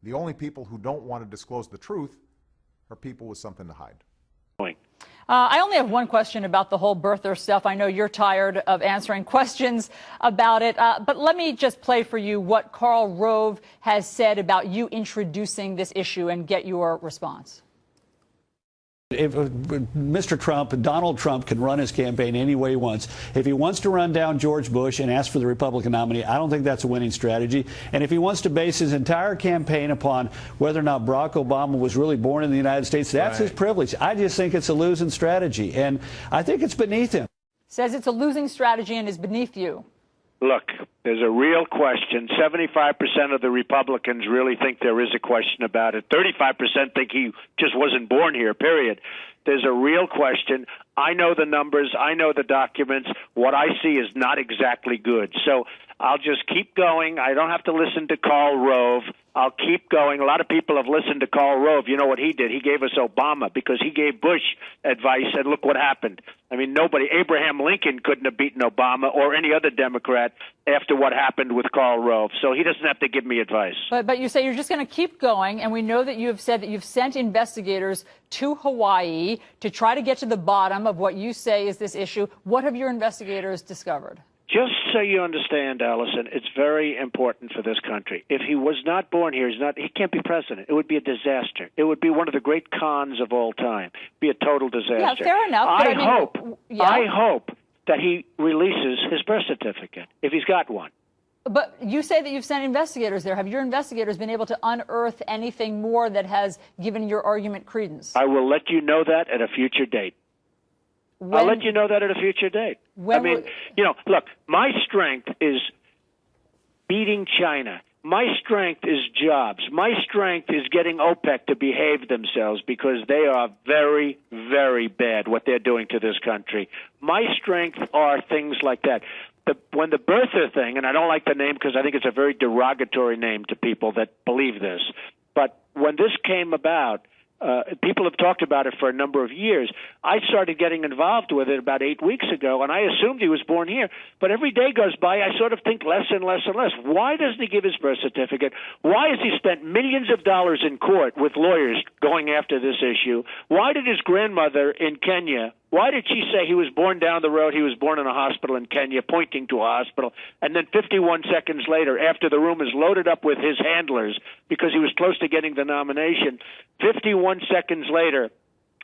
The only people who don't want to disclose the truth are people with something to hide. I only have one question about the whole birther stuff. I know you're tired of answering questions about it, but let me just play for you what Karl Rove has said about you introducing this issue and get your response. If Mr. Trump, Donald Trump, can run his campaign any way he wants. If he wants to run down George Bush and ask for the Republican nominee, I don't think that's a winning strategy. And if he wants to base his entire campaign upon whether or not Barack Obama was really born in the United States, that's his privilege. I just think it's a losing strategy, and I think it's beneath him. Says it's a losing strategy and is beneath you. Look, there's a real question. 75% of the Republicans really think there is a question about it. 35% think he just wasn't born here, period. There's a real question. I know the numbers. I know the documents. What I see is not exactly good. So I'll just keep going. I don't have to listen to Karl Rove. I'll keep going. A lot of people have listened to Karl Rove. You know what he did? He gave us Obama because he gave Bush advice, and look what happened. I mean, nobody, Abraham Lincoln couldn't have beaten Obama or any other Democrat after what happened with Karl Rove. So he doesn't have to give me advice. But you say you're just going to keep going, and we know that you have said that you've sent investigators to Hawaii to try to get to the bottom of what you say is this issue. What have your investigators discovered? Just so you understand, Allison, it's very important for this country. If he was not born here, he can't be president. It would be a disaster. It would be one of the great cons of all time. It'd be a total disaster. Yeah, fair enough. I hope that he releases his birth certificate, if he's got one. But you say that you've sent investigators there. Have your investigators been able to unearth anything more that has given your argument credence? I will let you know that at a future date. I'll let you know that at a future date. I mean, look, my strength is beating China. My strength is jobs. My strength is getting OPEC to behave themselves because they are very, very bad what they're doing to this country. My strength are things like that. When the birther thing, and I don't like the name because I think it's a very derogatory name to people that believe this, but when this came about, people have talked about it for a number of years. I started getting involved with it about 8 weeks ago, and I assumed he was born here. But every day goes by, I sort of think less and less and less. Why doesn't he give his birth certificate? Why has he spent millions of dollars in court with lawyers going after this issue? Why did his grandmother in Kenya, why did she say he was born down the road, he was born in a hospital in Kenya, pointing to a hospital, and then 51 seconds later, after the room is loaded up with his handlers because he was close to getting the nomination, 51 seconds later,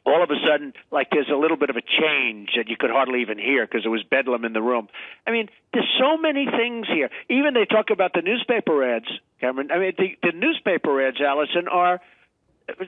all of a sudden, like there's a little bit of a change that you could hardly even hear because there was bedlam in the room. I mean, there's so many things here. Even they talk about the newspaper ads, Cameron. I mean, the newspaper ads, Allison, are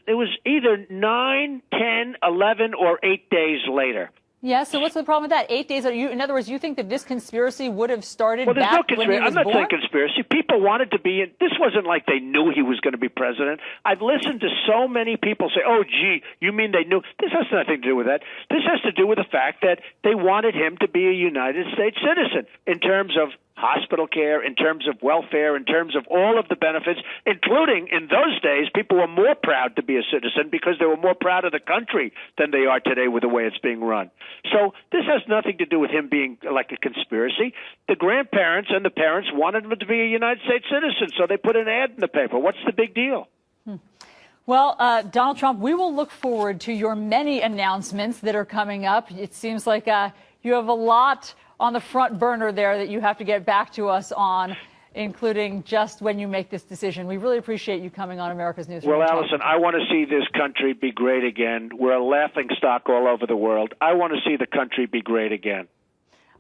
it was either 9, 10, 11, or 8 days later. Yeah, so what's the problem with that? 8 days? In other words, you think that this conspiracy would have started back when he was born? I'm not saying conspiracy. People wanted to be in. This wasn't like they knew he was going to be president. I've listened to so many people say, oh, gee, you mean they knew? This has nothing to do with that. This has to do with the fact that they wanted him to be a United States citizen in terms of hospital care, in terms of welfare, in terms of all of the benefits, including in those days, people were more proud to be a citizen because they were more proud of the country than they are today with the way it's being run. So this has nothing to do with him being like a conspiracy. The grandparents and the parents wanted him to be a United States citizen, so they put an ad in the paper. What's the big deal? Well, Donald Trump, we will look forward to your many announcements that are coming up. It seems like you have a lot on the front burner there that you have to get back to us on, including just when you make this decision. We really appreciate you coming on America's Newsroom. Well, Allison, I want to see this country be great again. We're a laughingstock all over the world. I want to see the country be great again.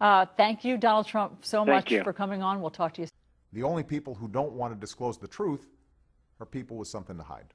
Thank you, Donald Trump, so much for coming on. We'll talk to you soon. The only people who don't want to disclose the truth are people with something to hide.